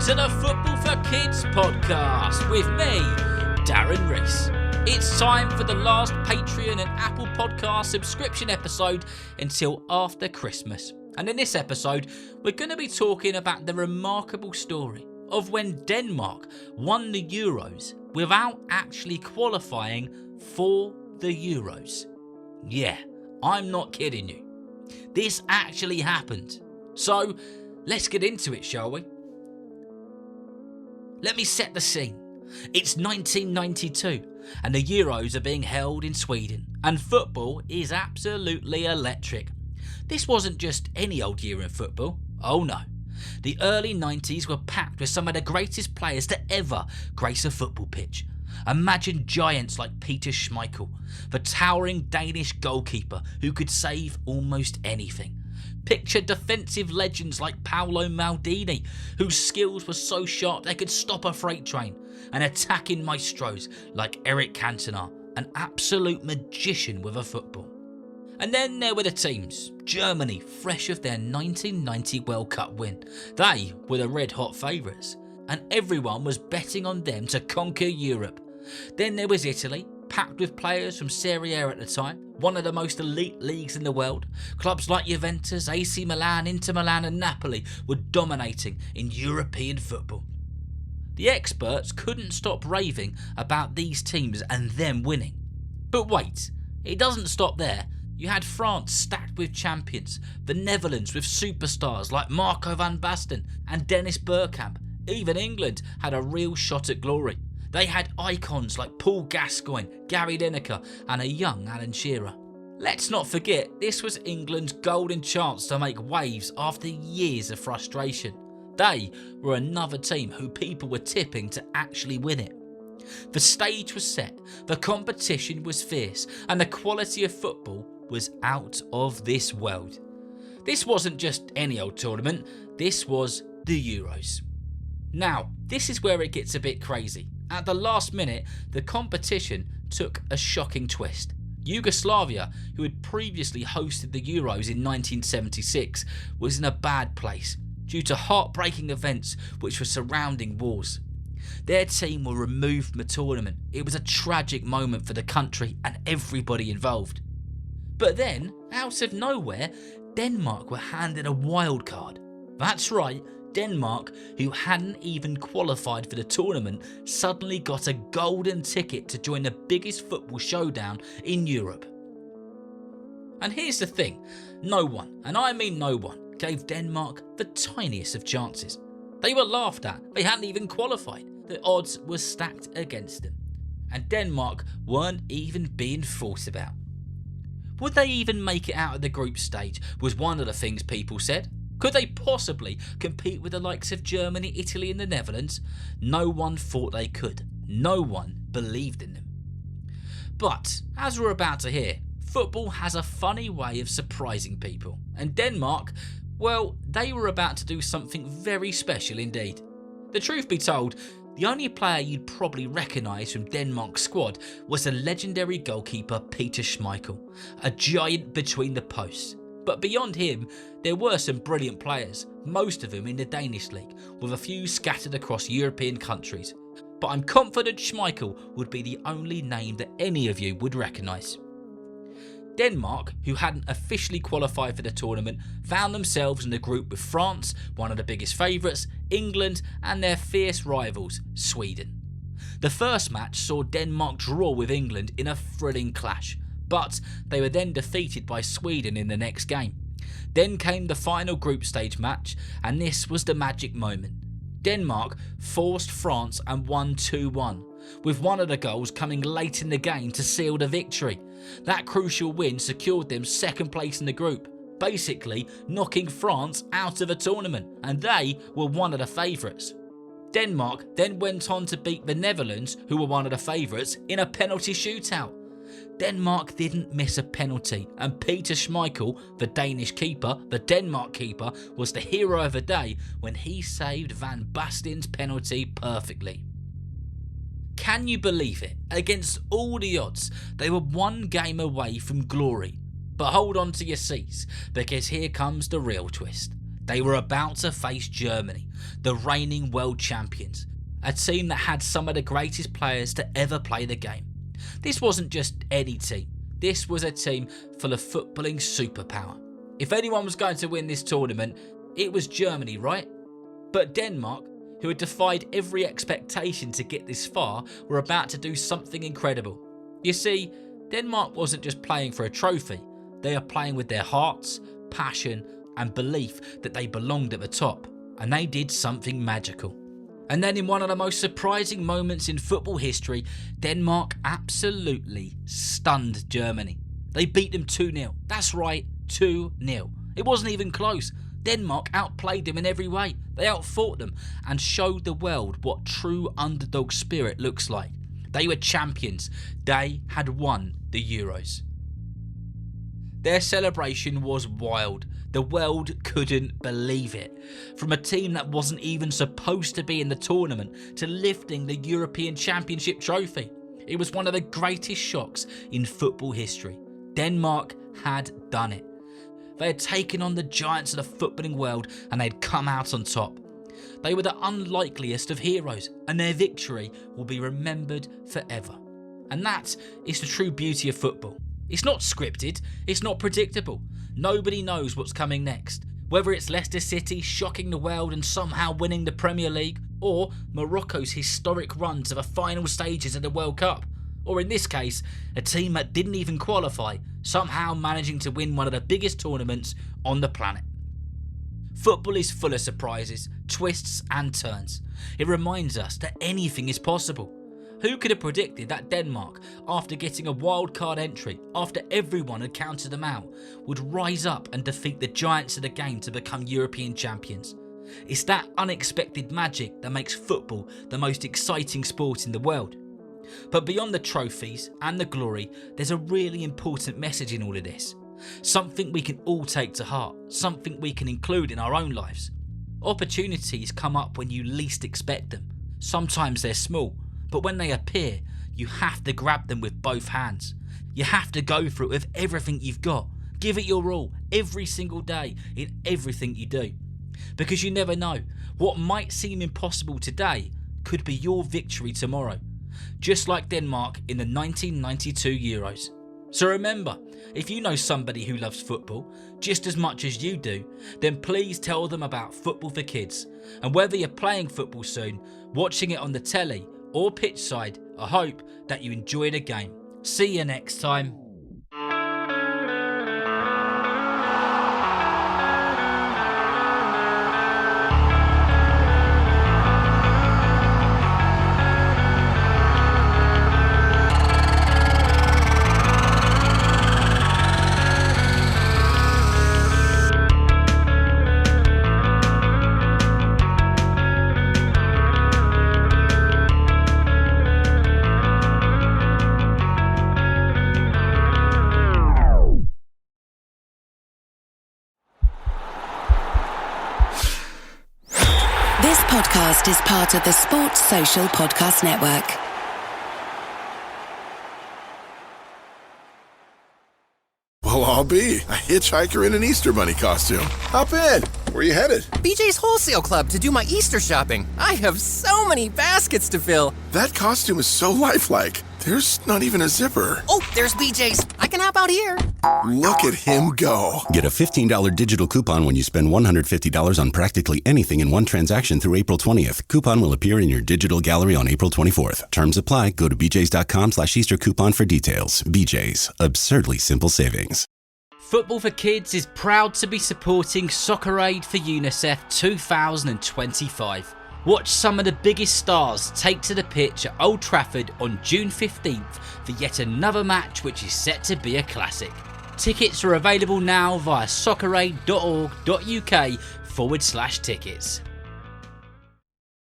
to the Football for Kids podcast with me, Darren Rees. It's time for the last Patreon and Apple Podcast subscription episode until after Christmas. And in this episode, we're going to be talking about the remarkable story of when Denmark won the Euros without actually qualifying for the Euros. Yeah, I'm not kidding you. This actually happened. So, let's get into it, shall we? Let me set the scene. It's 1992 and the Euros are being held in Sweden and football is absolutely electric. This wasn't just any old year in football. Oh no. The early 90s were packed with some of the greatest players to ever grace a football pitch. Imagine giants like Peter Schmeichel, the towering Danish goalkeeper who could save almost anything. Picture defensive legends like Paolo Maldini, whose skills were so sharp they could stop a freight train, and attacking maestros like Eric Cantona, an absolute magician with a football. And then there were the teams. Germany, fresh of their 1990 World Cup win. They were the red-hot favourites, and everyone was betting on them to conquer Europe. Then there was Italy, packed with players from Serie A at the time, one of the most elite leagues in the world. Clubs like Juventus, AC Milan, Inter Milan and Napoli were dominating in European football. The experts couldn't stop raving about these teams and them winning. But wait, it doesn't stop there. You had France stacked with champions, the Netherlands with superstars like Marco van Basten and Dennis Bergkamp. Even England had a real shot at glory. They had icons like Paul Gascoigne, Gary Lineker and a young Alan Shearer. Let's not forget, this was England's golden chance to make waves after years of frustration. They were another team who people were tipping to actually win it. The stage was set, the competition was fierce and the quality of football was out of this world. This wasn't just any old tournament, this was the Euros. Now, this is where it gets a bit crazy. At the last minute, the competition took a shocking twist. Yugoslavia, who had previously hosted the Euros in 1976, was in a bad place due to heartbreaking events which were surrounding wars. Their team were removed from the tournament. It was a tragic moment for the country and everybody involved. But then, out of nowhere, Denmark were handed a wildcard. That's right, Denmark, who hadn't even qualified for the tournament, suddenly got a golden ticket to join the biggest football showdown in Europe. And here's the thing, no one, and I mean no one, gave Denmark the tiniest of chances. They were laughed at, they hadn't even qualified, the odds were stacked against them, and Denmark weren't even being thought about. Would they even make it out of the group stage was one of the things people said. Could they possibly compete with the likes of Germany, Italy and the Netherlands? No one thought they could. No one believed in them. But, as we're about to hear, football has a funny way of surprising people. And Denmark, well, they were about to do something very special indeed. The truth be told, the only player you'd probably recognise from Denmark's squad was the legendary goalkeeper Peter Schmeichel, a giant between the posts. But beyond him, there were some brilliant players, most of them in the Danish league, with a few scattered across European countries. But I'm confident Schmeichel would be the only name that any of you would recognise. Denmark, who hadn't officially qualified for the tournament, found themselves in the group with France, one of the biggest favourites, England and their fierce rivals, Sweden. The first match saw Denmark draw with England in a thrilling clash, but they were then defeated by Sweden in the next game. Then came the final group stage match, and this was the magic moment. Denmark forced France and won 2-1, with one of the goals coming late in the game to seal the victory. That crucial win secured them second place in the group, basically knocking France out of the tournament, and they were one of the favourites. Denmark then went on to beat the Netherlands, who were one of the favourites, in a penalty shootout. Denmark didn't miss a penalty, and Peter Schmeichel, the Danish keeper, the Denmark keeper, was the hero of the day when he saved Van Basten's penalty perfectly. Can you believe it? Against all the odds, they were one game away from glory. But hold on to your seats, because here comes the real twist. They were about to face Germany, the reigning world champions, a team that had some of the greatest players to ever play the game. This wasn't just any team, this was a team full of footballing superpower. If anyone was going to win this tournament, it was Germany, right? But Denmark, who had defied every expectation to get this far, were about to do something incredible. You see, Denmark wasn't just playing for a trophy, they are playing with their hearts, passion and belief that they belonged at the top, and they did something magical. And then in one of the most surprising moments in football history, Denmark absolutely stunned Germany. They beat them 2-0. That's right, 2-0. It wasn't even close. Denmark outplayed them in every way. They outfought them and showed the world what true underdog spirit looks like. They were champions. They had won the Euros. Their celebration was wild. The world couldn't believe it. From a team that wasn't even supposed to be in the tournament to lifting the European Championship trophy. It was one of the greatest shocks in football history. Denmark had done it. They had taken on the giants of the footballing world and they'd come out on top. They were the unlikeliest of heroes and their victory will be remembered forever. And that is the true beauty of football. It's not scripted, it's not predictable. Nobody knows what's coming next. Whether it's Leicester City shocking the world and somehow winning the Premier League, or Morocco's historic run to the final stages of the World Cup, or in this case, a team that didn't even qualify, somehow managing to win one of the biggest tournaments on the planet. Football is full of surprises, twists and turns. It reminds us that anything is possible. Who could have predicted that Denmark, after getting a wildcard entry, after everyone had counted them out, would rise up and defeat the giants of the game to become European champions? It's that unexpected magic that makes football the most exciting sport in the world. But beyond the trophies and the glory, there's a really important message in all of this. Something we can all take to heart, something we can include in our own lives. Opportunities come up when you least expect them. Sometimes they're small, but when they appear, you have to grab them with both hands. You have to go for it with everything you've got. Give it your all, every single day, in everything you do. Because you never know, what might seem impossible today could be your victory tomorrow. Just like Denmark in the 1992 Euros. So remember, if you know somebody who loves football just as much as you do, then please tell them about Football for Kids. And whether you're playing football soon, watching it on the telly, or pitch side, I hope that you enjoy the game. See you next time. This podcast is part of the Sports Social Podcast Network. Well, I'll be a hitchhiker in an Easter Bunny costume. Hop in. Where are you headed? BJ's Wholesale Club to do my Easter shopping. I have so many baskets to fill. That costume is so lifelike. There's not even a zipper. Oh, there's BJ's. I can hop out here. Look at him go. Get a $15 digital coupon when you spend $150 on practically anything in one transaction through April 20th. Coupon will appear in your digital gallery on April 24th. Terms apply. Go to bjs.com/Easter coupon for details. BJ's. Absurdly simple savings. Football for Kids is proud to be supporting Soccer Aid for UNICEF 2025. Watch some of the biggest stars take to the pitch at Old Trafford on June 15th for yet another match which is set to be a classic. Tickets are available now via socceraid.org.uk/tickets.